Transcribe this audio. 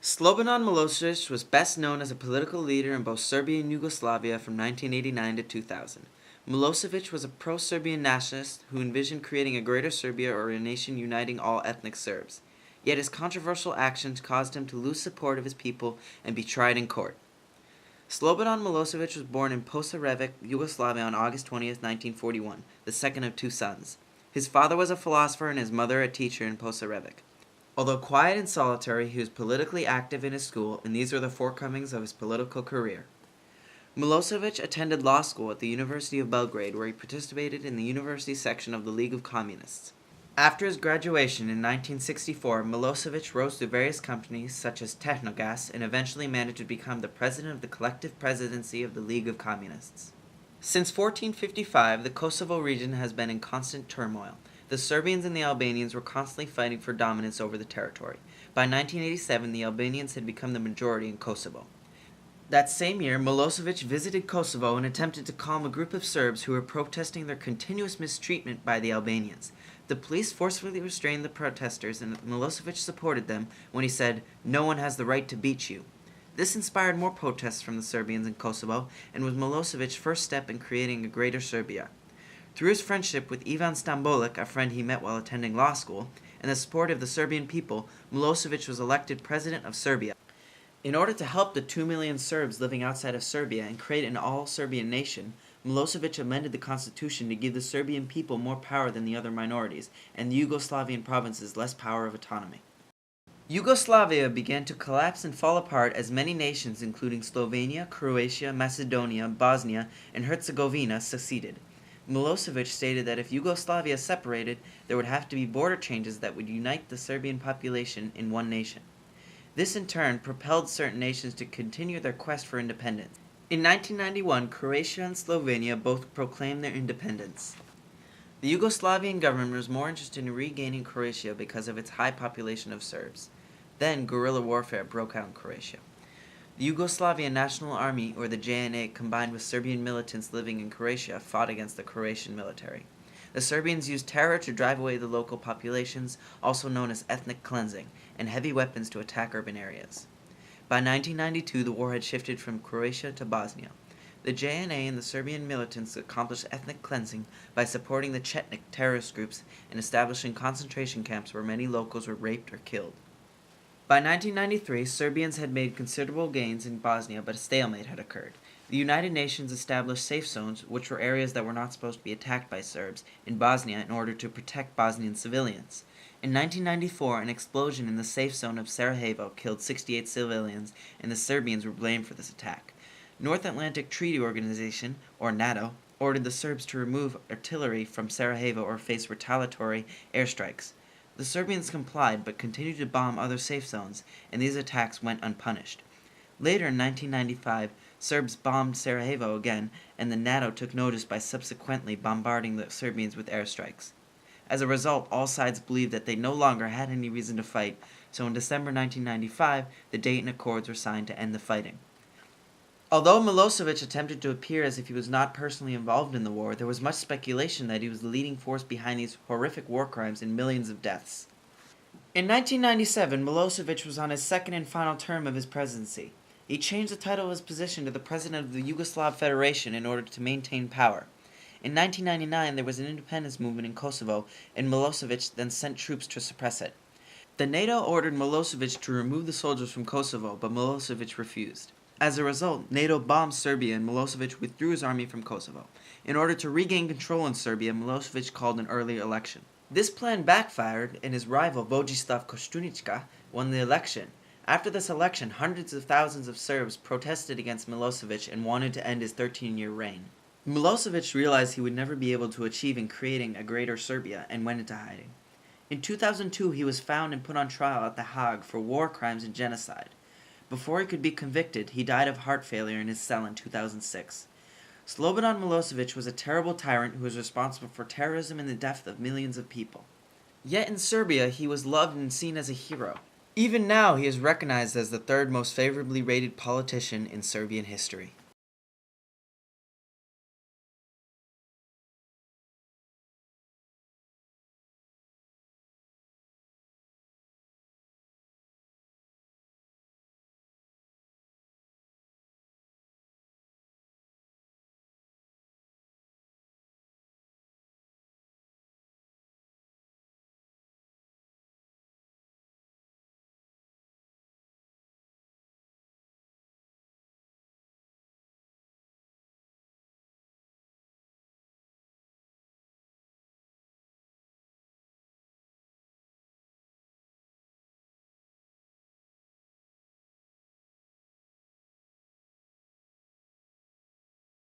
Slobodan Milosevic was best known as a political leader in both Serbia and Yugoslavia from 1989 to 2000. Milosevic was a pro-Serbian nationalist who envisioned creating a greater Serbia or a nation uniting all ethnic Serbs. Yet his controversial actions caused him to lose support of his people and be tried in court. Slobodan Milosevic was born in Požarevac, Yugoslavia on August 20th, 1941, the second of two sons. His father was a philosopher and his mother a teacher in Požarevac. Although quiet and solitary, he was politically active in his school, and these were the forthcomings of his political career. Milosevic attended law school at the University of Belgrade, where he participated in the university section of the League of Communists. After his graduation in 1964, Milosevic rose through various companies such as Tehnogas and eventually managed to become the president of the collective presidency of the League of Communists. Since 1455, the Kosovo region has been in constant turmoil. The Serbians and the Albanians were constantly fighting for dominance over the territory. By 1987, the Albanians had become the majority in Kosovo. That same year, Milosevic visited Kosovo and attempted to calm a group of Serbs who were protesting their continuous mistreatment by the Albanians. The police forcefully restrained the protesters, and Milosevic supported them when he said, "No one has the right to beat you." This inspired more protests from the Serbians in Kosovo and was Milosevic's first step in creating a greater Serbia. Through his friendship with Ivan Stambolic, a friend he met while attending law school, and the support of the Serbian people, Milosevic was elected president of Serbia. In order to help the 2 million Serbs living outside of Serbia and create an all-Serbian nation, Milosevic amended the constitution to give the Serbian people more power than the other minorities, and the Yugoslavian provinces less power of autonomy. Yugoslavia began to collapse and fall apart as many nations including Slovenia, Croatia, Macedonia, Bosnia, and Herzegovina seceded. Milosevic stated that if Yugoslavia separated, there would have to be border changes that would unite the Serbian population in one nation. This in turn propelled certain nations to continue their quest for independence. In 1991, Croatia and Slovenia both proclaimed their independence. The Yugoslavian government was more interested in regaining Croatia because of its high population of Serbs. Then guerrilla warfare broke out in Croatia. The Yugoslavian National Army, or the JNA, combined with Serbian militants living in Croatia, fought against the Croatian military. The Serbians used terror to drive away the local populations, also known as ethnic cleansing, and heavy weapons to attack urban areas. By 1992, the war had shifted from Croatia to Bosnia. The JNA and the Serbian militants accomplished ethnic cleansing by supporting the Chetnik terrorist groups and establishing concentration camps where many locals were raped or killed. By 1993, Serbians had made considerable gains in Bosnia, but a stalemate had occurred. The United Nations established safe zones, which were areas that were not supposed to be attacked by Serbs, in Bosnia in order to protect Bosnian civilians. In 1994, an explosion in the safe zone of Sarajevo killed 68 civilians, and the Serbians were blamed for this attack. North Atlantic Treaty Organization, or NATO, ordered the Serbs to remove artillery from Sarajevo or face retaliatory airstrikes. The Serbians complied, but continued to bomb other safe zones, and these attacks went unpunished. Later in 1995, Serbs bombed Sarajevo again, and the NATO took notice by subsequently bombarding the Serbians with airstrikes. As a result, all sides believed that they no longer had any reason to fight, so in December 1995, the Dayton Accords were signed to end the fighting. Although Milosevic attempted to appear as if he was not personally involved in the war, there was much speculation that he was the leading force behind these horrific war crimes and millions of deaths. In 1997, Milosevic was on his second and final term of his presidency. He changed the title of his position to the President of the Yugoslav Federation in order to maintain power. In 1999, there was an independence movement in Kosovo, and Milosevic then sent troops to suppress it. The NATO ordered Milosevic to remove the soldiers from Kosovo, but Milosevic refused. As a result, NATO bombed Serbia and Milosevic withdrew his army from Kosovo. In order to regain control in Serbia, Milosevic called an early election. This plan backfired, and his rival Vojislav Koštunica won the election. After this election, hundreds of thousands of Serbs protested against Milosevic and wanted to end his 13-year reign. Milosevic realized he would never be able to achieve in creating a greater Serbia and went into hiding. In 2002, he was found and put on trial at The Hague for war crimes and genocide. Before he could be convicted, he died of heart failure in his cell in 2006. Slobodan Milosevic was a terrible tyrant who was responsible for terrorism and the death of millions of people. Yet in Serbia, he was loved and seen as a hero. Even now, he is recognized as the third most favorably rated politician in Serbian history.